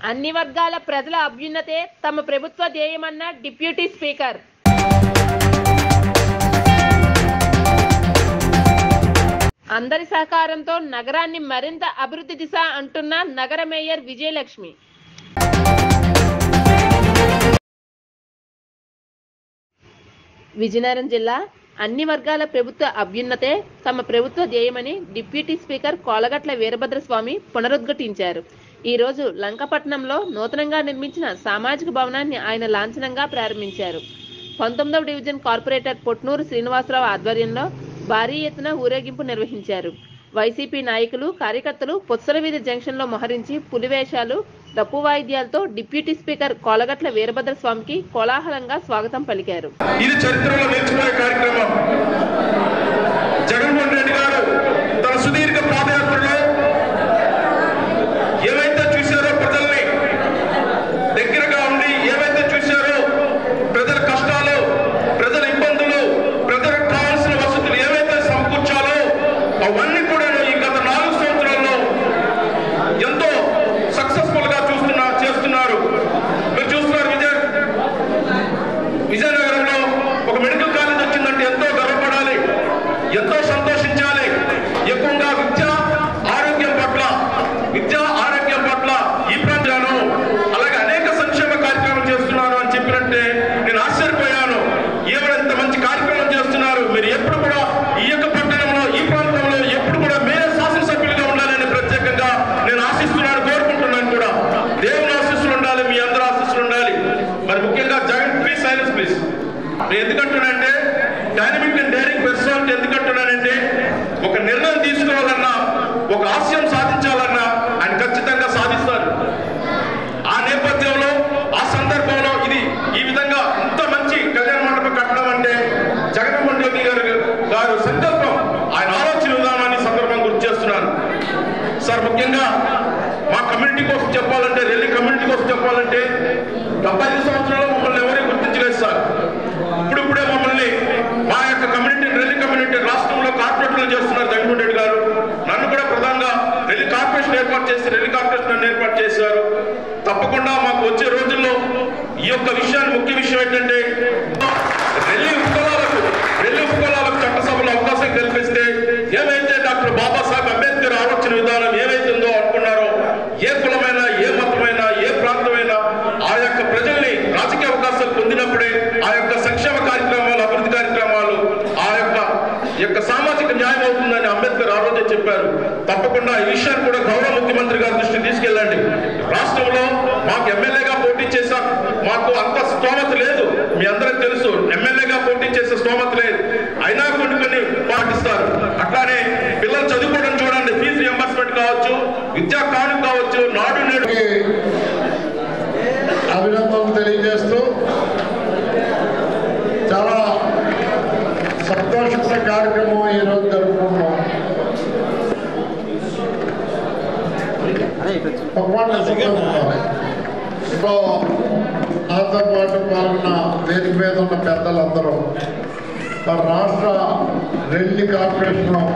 అన్ని వర్గాల ప్రజల అభ్యున్నతే తమ ప్రభుత్వ ధ్యేయమన్న డిప్యూటీ స్పీకర్. అందరి సహకారంతో నగరాన్ని మరింత అభివృద్ధి దిశ అంటున్న నగర మేయర్ విజయలక్ష్మి. విజయనగరం జిల్లా అన్ని వర్గాల ప్రభుత్వ అభ్యున్నతే తమ ప్రభుత్వ ధ్యేయమని డిప్యూటీ స్పీకర్ కోలగట్ల వీరభద్రస్వామి పునరుద్ఘాటించారు. ఈ రోజు లంకపట్నంలో నూతనంగా నిర్మించిన సామాజిక భవనాన్ని ఆయన లాంఛనంగా ప్రారంభించారు. 19వ డివిజన్ కార్పొరేటర్ పొట్నూరు శ్రీనివాసరావు ఆధ్వర్యంలో భారీ ఎత్తున ఊరేగింపు నిర్వహించారు. వైసీపీ నాయకులు కార్యకర్తలు పుత్సలవీధి జంక్షన్లో మోహరించి పులివేషాలు డప్పు వాయిద్యాలతో డిప్యూటీ స్పీకర్ కోలగట్ల వీరభద్రస్వామికి కోలాహలంగా స్వాగతం పలికారు. ఇది చరిత్రలో నిలిచిపోయే కార్యక్రమం. జగన్మోహన్ రెడ్డి గారు తన సుదీర్ఘ పాదయాత్రలో ఏవైతే చూశారో ప్రజల్ని దగ్గరగా ఉండి ఏవైతే చూశారో ప్రజల కష్టాలు, ప్రజల ఇబ్బందులు, ప్రజలకు కావాల్సిన వసతులు ఏవైతే సమకూర్చాలో అవన్నీ కూడా ఈ గత 4 సంవత్సరాల్లో ఎంతో సక్సెస్ఫుల్ గా చేస్తున్నారు. మీరు చూస్తున్నారు విజయనగరంలో ఒక మెడికల్ కాలేజ్ వచ్చిందంటే ఎంతో గర్వపడాలి, ఎంతో సంతోషించాలి. ఎక్కువగా విద్యా ఆరోగ్యం పట్ల ఈ ప్రాంతాలను అలాగే అనేక సంక్షేమ కార్యక్రమాలు చేస్తున్నారు అని చెప్పినట్టే నేను ఆశ్చర్యపోయాను. ఏమైనా మంచి కార్యక్రమం చేస్తున్నారు. మీరు ఎప్పుడు కూడా ఈ యొక్క పట్టణంలో ఈ ప్రాంతంలో ఎప్పుడు కూడా మీరే శాసనసభ్యులుగా ఉండాలని ప్రత్యేకంగా నేను ఆశిస్తున్నాను, కోరుకుంటున్నాను కూడా. దేవుని ఆశీస్సులు ఉండాలి, మీ అందరూ ఆశీస్సులు ఉండాలి. మరి ముఖ్యంగా జగన్ ప్లీజ్ సైలెన్స్ ప్లీజ్. నేను ఎందుకంటున్నానంటే డైనమిక్ అండ్ డైరింగ్ పర్సనాలిటీ ఎందుకంటున్నానంటే ఒక నిర్ణయం తీసుకోవాలన్నా ఒక ఆశయం సాధించాలన్నా ఆయన ఖచ్చితంగా సాధిస్తారు. ఆ నేపథ్యంలో ఆ సందర్భంలో ఇది ఈ విధంగా ఇంత మంచి కళ్యాణ మండపం కట్టడం అంటే జగన్మోహన్ రెడ్డి గారు సంకల్పం, ఆయన ఆలోచన విధానాన్ని సందర్భం గుర్తు చేస్తున్నారు. సార్ ముఖ్యంగా మా కమ్యూనిటీ కోసం చెప్పాలంటే, రెల్లి కమ్యూనిటీ కోసం చెప్పాలంటే 75 సంవత్సరాలు మమ్మల్ని ఎవరైనా గుర్తించలేదు సార్. ఇప్పుడిప్పుడే మమ్మల్ని మా యొక్క కమ్యూనిటీ రెల్లి కమ్యూనిటీ రాష్ట్రంలో కార్పొరేట్లు చేస్తున్నారు జగన్మోహన్ రెడ్డి గారు. నన్ను కూడా ప్రధానంగా రెల్లి కార్పొరేషన్ ఏర్పాటు చేశారు. తప్పకుండా మాకు వచ్చే రోజుల్లో ఈ యొక్క విషయాన్ని ముఖ్య విషయం ఏంటంటే రెల్లి ఉపకులాలకు చట్టసభలో అవకాశం కల్పిస్తే ఏమైతే డాక్టర్ బాబాసాహెబ్ అంబేద్కర్ ఆలోచన విధానం ఏమైతుందో అనుకున్నారో ఏ కులమైనా ఏ మతమైనా ఏ ప్రాంతమైనా ఆ యొక్క ప్రజల్ని రాజకీయ అవకాశాలు పొందినప్పుడే ఆ యొక్క సంక్షేమ కార్యక్రమాలు, అభివృద్ధి కార్యక్రమాలు ఆ యొక్క సామాజిక న్యాయం అవుతుందని అంబేద్కర్ ఆ రోజే చెప్పారు. తప్పకుండా ఈ విషయాన్ని కూడా గౌరవ ముఖ్యమంత్రి గారి దృష్టికి తీసుకెళ్ళండి. రాష్ట్రంలో మాకు ఎమ్మెల్యేగా పోటీ చేసా మాకు అంత స్తోమత లేదు, మీ అందరికి తెలుసు. ఎమ్మెల్యేగా పోటీ చేసే స్తోమత లేదు, అయినా కొన్ని పాటిస్తారు. అట్లానే పిల్లలు చదువుకోవడం చూడండి, ఫీజు రియంబర్స్మెంట్ కావచ్చు, విద్యా కానుక కావచ్చు, నాడు నేడు అభినందనలు తెలియజేస్తూ చాలా సంతోషించిన కార్యక్రమం ఈరోజు జరుపుకుంటున్నాం. ఇప్పుడు నాతో పాటు పాల్గొన్న వేదిక మీద ఉన్న పెద్దలందరూ రాష్ట్ర రెల్లి కార్పొరేషన్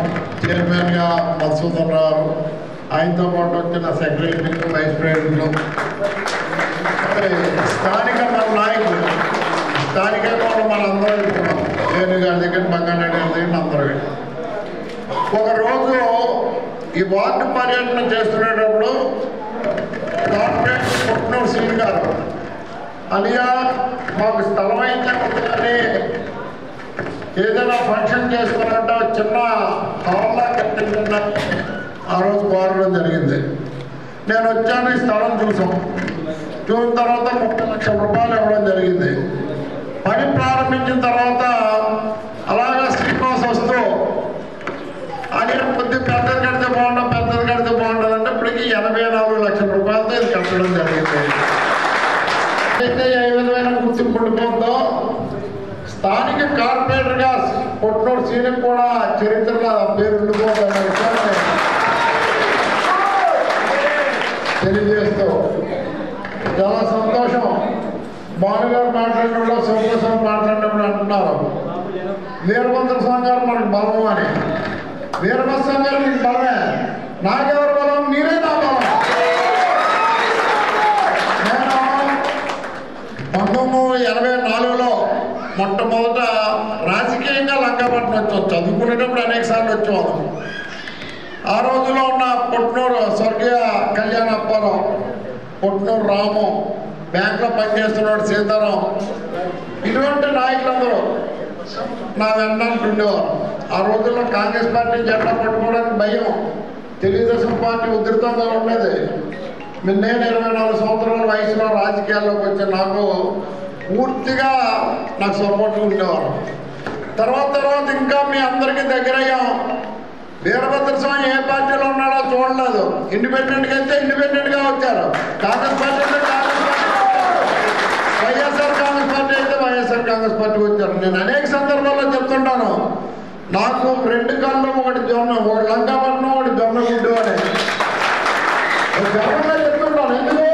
చైర్మన్గా మధుసూదన్ రావు, ఆయనతో పాటు వచ్చిన సెక్రటరీలు, వైస్ ప్రెసిడెంట్లు, స్థానిక మన నాయకులు, స్థానికంగా ఉన్న మనందరూ వెళ్తున్నాం. వేణు గారి దగ్గర, బంగారెడ్డి గారి దగ్గర అందరూ. ఒకరోజు ఈ వార్డు పర్యటన చేస్తున్నప్పుడు కార్పొరేటర్ పొట్నూరు శ్రీని గారు అలియా మాకు స్థలం అయితే ఉంటుందని ఏదైనా ఫంక్షన్ చేసుకున్నట్టు చిన్న హాల్లా కట్టిందని ఆ రోజు కోరడం జరిగింది. నేను వచ్చాను, ఈ స్థలం చూసాం. చూసిన తర్వాత 30 లక్షల రూపాయలు ఇవ్వడం జరిగింది. పని ప్రారంభించిన తర్వాత అలాగా శ్రీనివాస్ వస్తూ అది కొద్ది పెద్దది కడితే బాగుంటుంది అంటే ఇప్పటికీ 84 లక్షల రూపాయలతో ఇది కట్టడం జరిగింది. అయితే ఏ విధమైన గుర్తింపు ఉండిపోతుందో స్థానిక కార్పొరేటర్గా పొట్నూరు సీనికి కూడా చరిత్రలో పేరు ఉండిపోతుందన్న విషయాన్ని తెలియజేస్తూ చాలా సంతోషం. భానుగారు మాట్లాడినప్పుడు, శివప్రసాద్ మాట్లాడినప్పుడు అంటున్నారు వీరభద్రస్వామి గారు మనకు బలం అని. వీరభద్రస్వామి గారు మీకు బలమే, నాకెవరు బలం? మీరే నా బలం. వచ్చినప్పుడు అనేక సార్లు వచ్చేవాళ్ళం. ఆ రోజులో ఉన్న పొట్నూరు స్వర్గీయ కళ్యాణ అప్పారావు, పొట్నూరు రాము, బ్యాంకులో పనిచేస్తున్నాడు సీతారాం, ఇటువంటి నాయకులందరూ నా వెంటంటుండేవారు. ఆ రోజుల్లో కాంగ్రెస్ పార్టీ జెండా పట్టుకోవడానికి భయం, తెలుగుదేశం పార్టీ ఉధృతంగా ఉండేది. నేను 24 సంవత్సరాల వయసులో రాజకీయాల్లోకి వచ్చి నాకు పూర్తిగా నాకు సపోర్ట్గా ఉండేవారు. తర్వాత ఇంకా మీ అందరికీ దగ్గరయ్యాం. వీరభద్ర స్వామి ఏ పార్టీలో ఉన్నాడో చూడలేదు. ఇండిపెండెంట్గా అయితే ఇండిపెండెంట్గా వచ్చారు, కాంగ్రెస్ పార్టీ అయితే కాంగ్రెస్ పార్టీ, వైఎస్ఆర్ కాంగ్రెస్ పార్టీ అయితే వైఎస్ఆర్ కాంగ్రెస్ పార్టీకి వచ్చారు. నేను అనేక సందర్భాల్లో చెప్తుంటాను, నాకు 2 కళ్ళు, ఒకటి జొన్న, ఒకటి లంకాపట్నం, ఒకటి జొన్న గుడ్డు అని గర్వంగా చెప్తుంటాను. ఎందుకు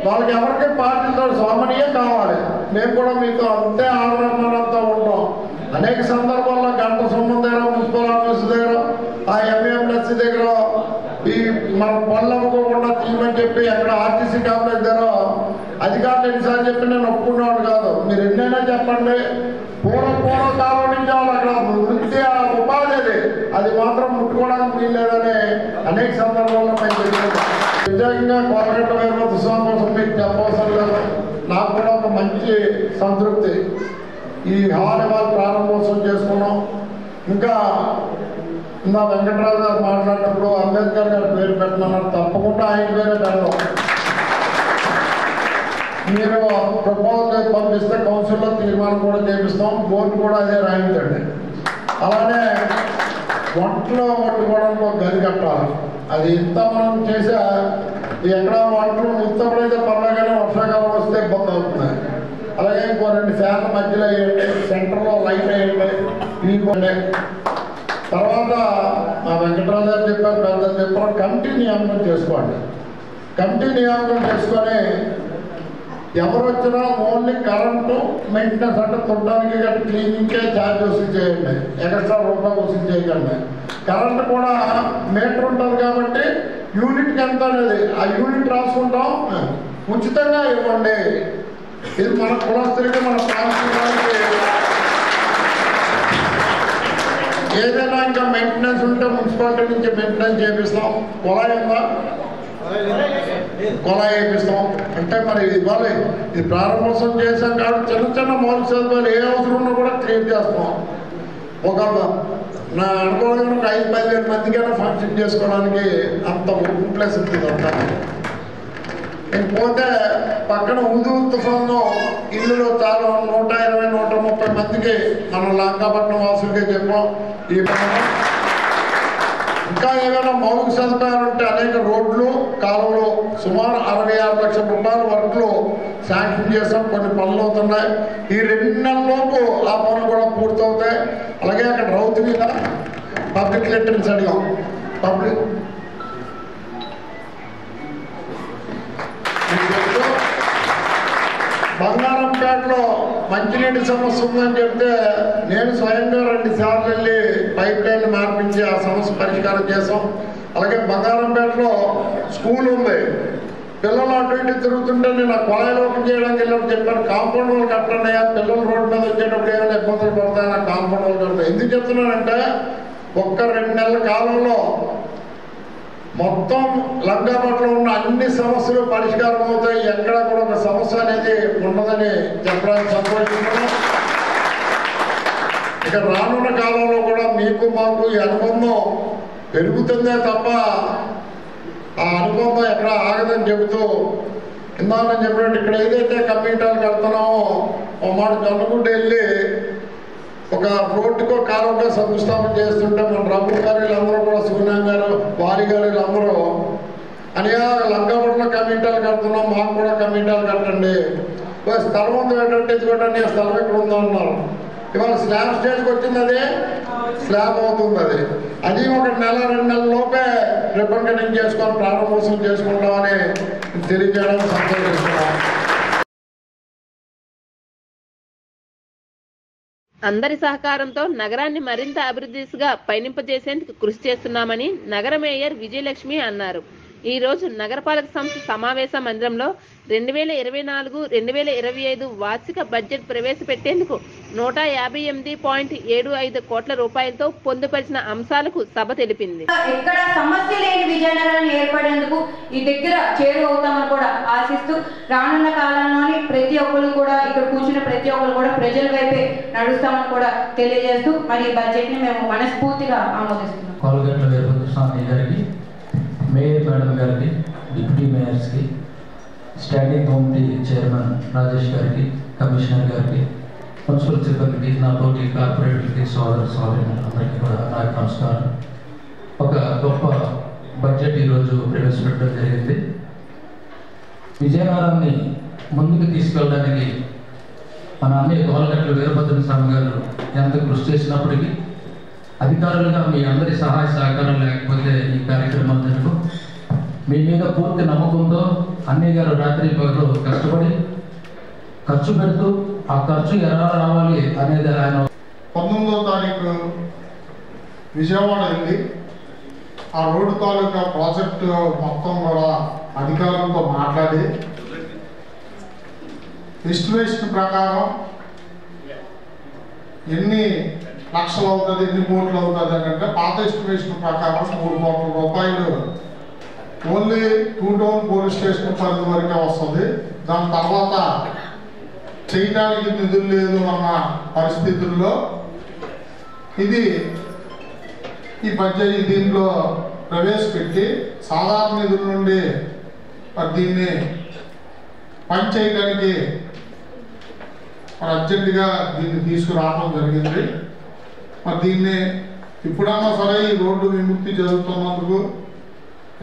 వాళ్ళకి ఎవరికి పార్టీతో స్వామనియే కావాలి. మేము కూడా మీతో అంతే ఆనందంతో ఉంటాం. అనేక సందర్భాల్లో గంట సొమ్ము దగ్గర, మున్సిపల్ ఆఫీస్ దగ్గర, ఆ ఎంఏఎంఎస్సీ దగ్గర ఈ మన పళ్ళు అమ్ముకోకుండా తీయమని చెప్పి అక్కడ ఆర్టీసీ కాంప్లెక్స్ దగ్గర అధికారులు ఎన్నిసార్లు చెప్పి నేను ఒప్పుకున్నాను కాదు. మీరు ఎన్నైనా చెప్పండి, పూర్వకాలం నుంచి వాళ్ళు అక్కడ వృత్తి ఉపాధి అది మాత్రం ముట్టుకోవడానికి వీల్లేదని అనేక సందర్భాల్లో మేము చెప్తున్నాం. నిజంగా కోరగట్ట వీరభద్ర స్వామి కోసం మీకు చెప్పవసరం లేదు. నాకు కూడా ఒక మంచి సంతృప్తి. ఈ హాల్ వాళ్ళు ప్రారంభోత్సవం చేసుకున్నాం. ఇంకా ఇందా వెంకటరావు గారు మాట్లాడినప్పుడు అంబేద్కర్ గారి పేరు పెట్టమన్నారు. తప్పకుండా ఆయన పేరే పెడదాం. మీరు ప్రపోజల్ పంపిస్తే కౌన్సిల్లో తీర్మానం కూడా చేపిస్తాం. బోర్డు కూడా అదే రాయించండి. అలానే వంటలో వండుకోవడంలో గది కట్టాలి. అది ఇంత మనం చేసే ఎక్కడ వంటలు ఉత్తప్పుడైతే పర్వాగానే వర్షాకాలం వస్తే ఇబ్బంది అవుతుంది. అలాగే ఇంకో 2 ఫ్యాన్ల మధ్యలో వేయండి, సెంటర్లో లైట్ వేయండి, ఇవ్వండి. తర్వాత మా వెంకటరావు గారు చెప్పారు, పెద్దలు చెప్పారు, కమిటీ నియామకం చేసుకోండి. కమిటీ నియామకం చేసుకొని ఎవరు వచ్చినా ఓన్లీ కరెంటు మెయింటెనెన్స్ అంటే తుట్టడానికి గట్టి క్లీనింగ్కే ఛార్జ్ వసూలు చేయండి, ఎక్స్ట్రా రూపాయలు వసూలు చేయకండి. కరెంటు కూడా మీటర్ ఉంటుంది కాబట్టి యూనిట్కి ఎంత అనేది ఆ యూనిట్ రాసుకుంటాం, ఉచితంగా ఇవ్వండి. ఇది మన కులస్తులకి, మన ప్రాంతానికి ఏదైనా ఇంకా మెయింటెనెన్స్ ఉంటే మున్సిపాలిటీ నుంచి మెయింటెనెన్స్ చేపిస్తాం. కుళాయి ఉందా, కుళాయి వేపిస్తాం. అంటే మరి ఇవ్వాలి. ఇది ప్రారంభోత్సవం చేసాం కాబట్టి చిన్న మౌలిక సదుపాయాలు ఏ అవసరం ఉన్నా కూడా క్రియేట్ చేస్తాం. ఒక నా అనుభవం 5-10 మందికైనా ఫంక్షన్ చేసుకోవడానికి అంత ఓపెన్ ప్లేస్ ఉంటుంది అంతా. పోతే పక్కన ఉదు తుఫాన్లో ఇల్లులో చాలా 120-130 మందికి మనం లంకాపట్నం వాసులకే చెప్పాం. ఈ ఇంకా ఏమైనా మౌలిక సదుపాయాలు ఉంటే అనేక రోడ్లు, కాలువలు సుమారు 66 లక్షల రూపాయల వర్క్లు శాంక్షన్ చేసాం. కొన్ని పనులు అవుతున్నాయి. ఈ 2 నెలలలోపు ఆ పనులు కూడా పూర్తవుతాయి. అలాగే అక్కడ రౌతు మీద పబ్లిక్ లెటర్స్ అడిగాం. పబ్లిక్ బంగారంపేటలో మంచినీటి సమస్య ఉందని చెప్తే నేను స్వయంగా 2 సార్లు వెళ్ళి పైప్ లైన్ మార్పించి ఆ సమస్య పరిష్కారం చేసాం. అలాగే బంగారంపేటలో స్కూల్ ఉంది. పిల్లలు అటు ఇటు తిరుగుతుంటే నేను ఆ కుళాయిలు ఓపెన్ చేయడానికి వెళ్ళినప్పుడు చెప్పాను, కాంపౌండ్ వాళ్ళు కట్టండి, పిల్లలు రోడ్డు మీద వచ్చేటప్పుడు ఏమైనా ఇబ్బందులు పడతాయని ఆ కాంపౌండ్ వాళ్ళు కడతాయి. ఎందుకు చెప్తున్నానంటే ఒక్క 2 నెలల కాలంలో మొత్తం లంకాపట్లో ఉన్న అన్ని సమస్యలు పరిష్కారం అవుతాయి. ఎక్కడ కూడా ఒక సమస్య అనేది ఉండదని చెప్పడానికి సంతోషిస్తున్నాం. ఇక రానున్న కాలంలో కూడా మీకు మాకు ఈ అనుబంధం పెరుగుతుందే తప్ప ఆ అనుబంధం ఎక్కడ ఆగదని చెబుతూ, ఇందామని చెప్పినట్టు ఇక్కడ ఏదైతే కమ్యూనిటీలు కడుతున్నామో ఓ మాట జొన్నగుడ్డ వెళ్ళి ఒక రోడ్డుకో కాలంలో శంకుస్థాపన చేస్తుంటే మన రఘు గారు వీళ్ళందరూ కూడా, సూర్యం గారు, వారి గారు వీళ్ళందరూ అని లంకాపట్ల కమ్యూనిటీలు కడుతున్నాం, మాకు కూడా కమ్యూనిటీలు కట్టండి. స్థలం ఉంది ఏంటంటే ఇదిగోటండి ఆ స్థలం ఇక్కడ ఉందో అన్నారు. ఇవాళ స్లాబ్ స్టేజ్కి వచ్చింది, అదే స్లాబ్ అవుతుంది. అది ఒక 1-2 నెలల లోపే రిబ్బన్ కటింగ్ చేసుకొని ప్రారంభోత్సవం చేసుకుంటామని తెలియజేయడం సంతోషిస్తున్నాం. అందరి సహకారంతో నగరాన్ని మరింత అభివృద్ధి దిశగా పయనింపజేసేందుకు కృషి చేస్తున్నామని నగర మేయర్ విజయలక్ష్మి అన్నారు. ఈ రోజు నగరపాలక సంస్థ సమావేశ మందిరంలో 2024-2025 వార్షిక బడ్జెట్ ప్రవేశపెట్టేందుకు 158.75 కోట్ల రూపాయలతో పొందుపరిచిన అంశాలకు సభ తెలిపింది. ఎక్కడ సమస్య లేని విజయనగరం ఏర్పడేందుకు ఈ దగ్గర చేరువవుతామని కూడా ఆశిస్తూ రానున్న కాలంలోని ప్రతి ఒక్కరు కూడా ఇక్కడ కూర్చున్న ప్రతి ఒక్కరు కూడా ప్రజల వైపే నడుస్తామని కూడా తెలియజేస్తూ మరి ఈ బడ్జెట్ ని మేము మనస్ఫూర్తిగా ఆమోదిస్తున్నాం. కోలగట్ల వీరభద్రస్వామి గారికి, మేయర్ మేడం గారికి, డిప్యూటీ మేయర్స్కి, స్టాండింగ్ కమిటీ చైర్మన్ రాజేష్ గారికి, కమిషనర్ గారికి, మున్సిపల్ సిబ్బందికి, నా తోటి కార్పొరేటర్కి, సోదరులందరికీ కూడా నా నమస్కారం. ఒక గొప్ప బడ్జెట్ ఈరోజు ప్రవేశపెట్టడం జరిగింది. విజయనగరాన్ని ముందుకు తీసుకెళ్ళడానికి మన అన్నయ్య కోలగట్ల వీరభద్రస్వామి గారు ఎంత కృషి చేసినప్పటికీ అధికారులుగా మీ అందరి సహాయ సహకారం లేకపోతే ఈ కార్యక్రమం జరగదు. మీ మీద పూర్తి నమ్మకంతో అన్నయ్య గారు రాత్రి పగలు కష్టపడి ఖర్చు పెడుతూ ఆ ఖర్చు ఎలా రావాలి అనేది ఆయన 19వ తారీఖు విజయవాడ వెళ్ళి ఆ రోడ్డు తాలూకా ప్రాజెక్టు మొత్తం కూడా అధికారులతో మాట్లాడి ఎస్టిమేషన్ ప్రకారం ఎన్ని లక్షలు అవుతుంది, ఎన్ని కోట్లు అవుతుంది అంటే పాత ఎస్టిమేషన్ ప్రకారం 3 కోట్ల రూపాయలు ఓన్లీ 2 టౌన్ పోలీస్ స్టేషన్ పరిధి వరకే వస్తుంది. దాని తర్వాత చేయడానికి నిధులు లేదు అన్న పరిస్థితుల్లో ఇది ఈ బడ్జెట్ దీంట్లో ప్రవేశపెట్టి సాధారణ నిధుల నుండి దీన్ని పని చేయడానికి అర్జెంటుగా దీన్ని తీసుకురావడం జరిగింది. మరి దీన్ని ఇప్పుడన్నా సరే ఈ రోడ్డు విముక్తి జరుగుతున్నందుకు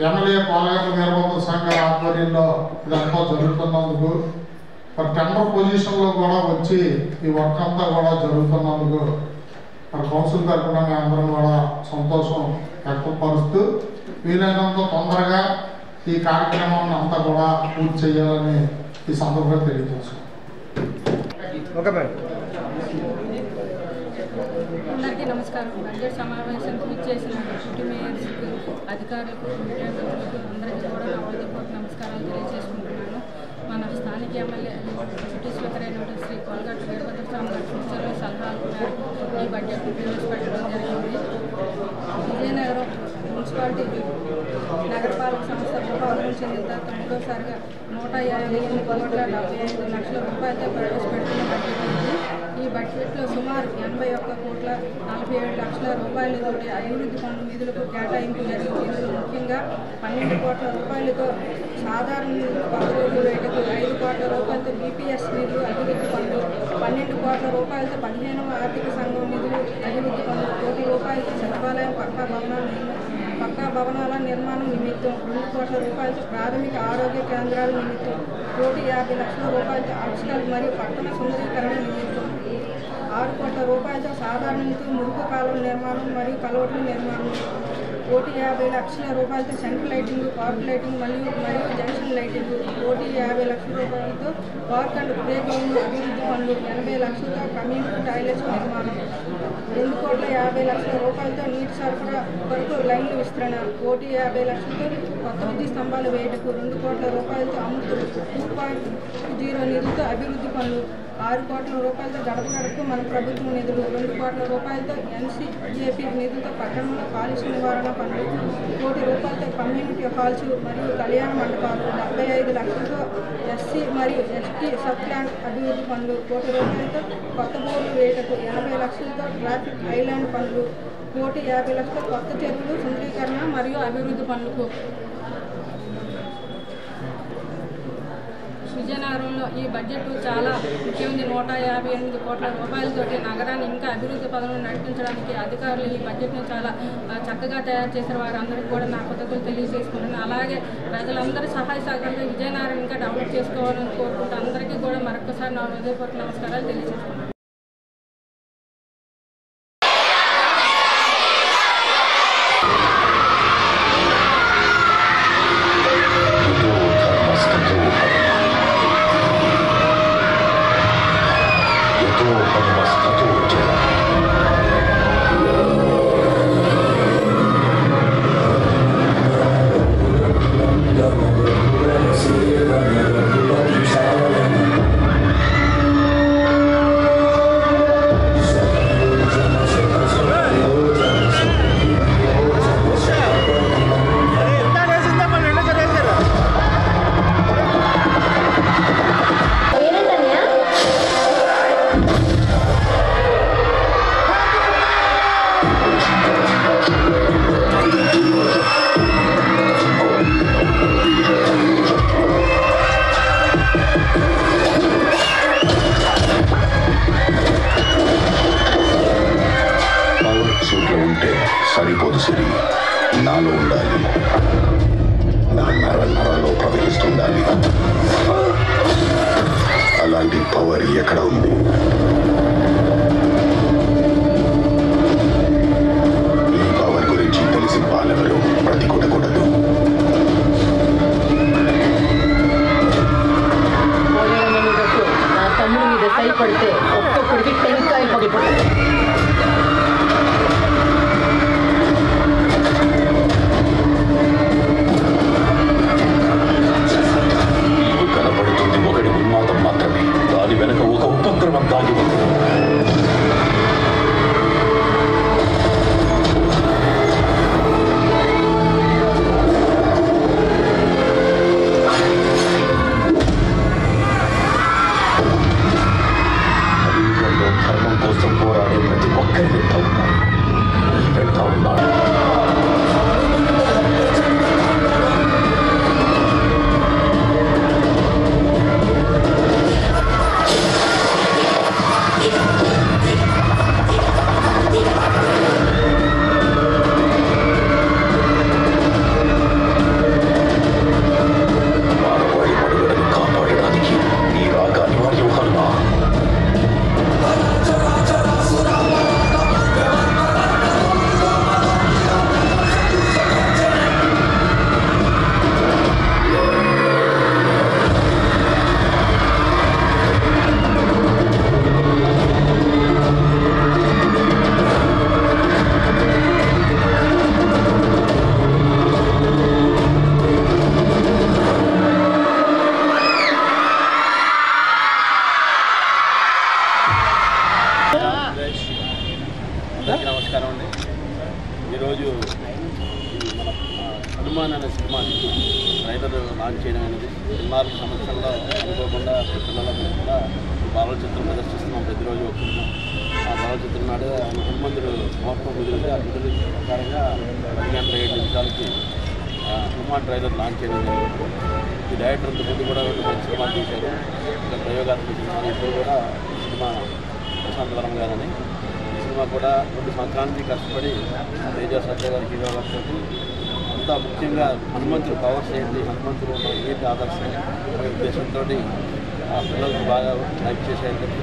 ఎమ్మెల్యే కోలగట్ల వీరభద్ర సంఘ ఆధ్వర్యంలో ఇదంతా జరుగుతున్నందుకు మరి టెండర్ పొజిషన్లో కూడా వచ్చి ఈ వర్క్ అంతా కూడా జరుగుతున్నందుకు మరి కౌన్సిల్ తరఫున అందరం కూడా సంతోషం వ్యక్తపరుస్తూ వీలైనంత తొందరగా ఈ కార్యక్రమాన్ని అంతా కూడా పూర్తి చేయాలని ఈ సందర్భంగా తెలియజేస్తున్నాం. అందరికీ నమస్కారం. బడ్జెట్ సమావేశానికి విచ్చేసిన డిప్యూటీ మేయర్స్కి, అధికారులకు, మీడియా మిత్రులకు అందరికీ కూడా నా హృదయపూర్వక నమస్కారాలు తెలియజేసుకుంటున్నాను. మన స్థానిక ఎమ్మెల్యే డిప్యూటీ స్పీకర్ అయినటువంటి శ్రీ కోలగట్ల వీరభద్రస్వామి గారి సూచనలు సలహాల మేరకు ఈ బడ్జెట్ను ప్రవేశపెట్టడం జరిగింది. విజయనగరం మున్సిపాలిటీ నగరపాలక సంస్థ రూపావరణ చెందిన తర్వాత మూడోసారిగా 158.75 రూపాయలతో ప్రవేశపెడుతున్న బడ్జెట్ ఉంది. ఈ బడ్జెట్లో సుమారు 81.47 రూపాయలతోటి అభివృద్ధి పనుల నిధులకు కేటాయింపు జరిగింది. ఇందులో ముఖ్యంగా 12 కోట్ల రూపాయలతో సాధారణ నిధులు 10 రోజుల రేటుకు, 5 కోట్ల రూపాయలతో బీపీఎస్ నిధులు అభివృద్ధి పనులు, 12 కోట్ల రూపాయలతో 15వ ఆర్థిక సంఘం నిధులు అభివృద్ధి పనులు, 1 కోటి రూపాయలతో సచివాలయం పక్కా భవనాల నిర్మాణం నిమిత్తం, 2 కోట్ల రూపాయలతో ప్రాథమిక ఆరోగ్య కేంద్రాల నిమిత్తం, 1,50,00,000 రూపాయలతో ఆర్టికల్ మరియు పట్టణ సుందరీకరణ నిమిత్తం, 6 కోట్ల రూపాయలతో సాధారణ మురుగు కాలువ నిర్మాణం మరియు కలవట్ల నిర్మాణం, 1,50,00,000 రూపాయలతో సెంట్రల్ లైటింగ్, పార్క్ లైటింగ్ మరియు జంక్షన్ లైటింగ్, 1,50,00,000 రూపాయలతో పార్క్ అండ్ ప్లే గ్రౌండ్ అభివృద్ధి పనులు, 80,00,000తో కమ్యూనిటీ టాయిలెట్స్ నిర్మాణం, 2,50,00,000 రూపాయలతో నీటి సరఫరా కొరకు లైన్ల విస్తరణ, 1,50,00,000తో కొత్త విద్యుత్ స్తంభాలు వేయటకు, 2 కోట్ల రూపాయలతో అమృత్ 2.0 నిధులతో అభివృద్ధి పనులు, 6 కోట్ల రూపాయలతో గడప గడపకు మన ప్రభుత్వం నిధులు, 2 కోట్ల రూపాయలతో NCJP నిధులతో పట్టణంలో కాలుష్య నివారణ పనులు, 1 కోటి రూపాయలతో కమ్యూనిటీ హాల్స్ మరియు కళ్యాణ మండపాలు, 75 లక్షలతో SC మరియు ST సబ్ ప్లాంట్ అభివృద్ధి పనులు, 1 కోటి రూపాయలతో కొత్త బోర్లు వేయటకు, 80 లక్షలతో ట్రాఫిక్ ఐలాండ్ పనులు, 1,50,00,000 కొత్త చెరువులు సుందరీకరణ మరియు అభివృద్ధి పనులకు. విజయనగరంలో ఈ బడ్జెట్ చాలా ముఖ్యమైనది. 158 కోట్ల రూపాయలతోటి నగరాన్ని ఇంకా అభివృద్ధి పదంలో నడిపించడానికి అధికారులు ఈ బడ్జెట్ను చాలా చక్కగా తయారు చేసిన వారందరికీ కూడా నా కృతజ్ఞతలు తెలియజేసుకుంటున్నాను. అలాగే ప్రజలందరూ సహాయ సహకారంతో విజయనగరం ఇంకా డెవలప్ చేసుకోవాలని కోరుకుంటూ అందరికీ కూడా మరొకసారి నా హృదయపూర్వక నమస్కారాలు తెలియజేసుకుంటున్నాను. ఎక్కడ ఉంది? ఈ పవర్ గురించి తెలిసిన వాళ్ళెవరూ ప్రతికొట్టకూడదు. నా తమ్ముడి మీద సై పడితే ఒక్కొక్కడికి టెంకాయలు పడిపోతాయి. కనబడుతుంది ఒకటి ఉన్మాదం మాత్రమే. దాని వెనక ఒక ఉపక్రమం దాగి ఉంది. ధర్మం కోసం పోరాడే ప్రతి ఒక్కరి వెంట ఉన్నాడు. వెంట ఉన్నాడు. మానవాళి మనుగడను కాపాడడానికి ఈ రాక అనివార్యం హనుమా. అందరికీ నమస్కారం అండి. ఈరోజు మన హనుమాన్ అనే సినిమాని ట్రైలర్ లాంచ్ చేయడం అనేది 14 సంవత్సరంలో అనుకోకుండా పిల్లలందరూ కూడా బాలల చిత్రం ప్రదర్శిస్తున్నాం. ప్రతిరోజు ఒక సినిమా. ఆ బాలల చిత్రం నాడు హనుమంతుడు మోహత్వం కుదిరితే ఆ కుదిరి ప్రకారంగా 10:07 హనుమాన్ ట్రైలర్ లాంచ్ చేయడం జరిగింది. ఈ డైరెక్టర్ ముందు కూడా 2 మంచి సినిమాలు తీశారు. ఇంకా ప్రయోగాత్మక సినిమాలు ఇప్పుడు కూడా సినిమా ప్రశాంత్ వరం గారని సినిమా కూడా 2 సంవత్సరాల నుంచి కష్టపడి తేజ సత్య గారి హీరో గారితో అంతా ముఖ్యంగా హనుమంతుడు పవర్స్ ఏంటి, హనుమంతుడు ఉన్న ఏంటి ఆదర్శం అనే ఉద్దేశంతో ఆ పిల్లలకు బాగా లైక్ చేసేటట్టు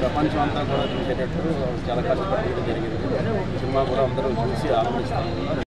ప్రపంచం అంతా కూడా చూసేటట్టు చాలా కష్టపడి తీయడం జరిగింది. సినిమా కూడా అందరూ చూసి ఆనందిస్తాం.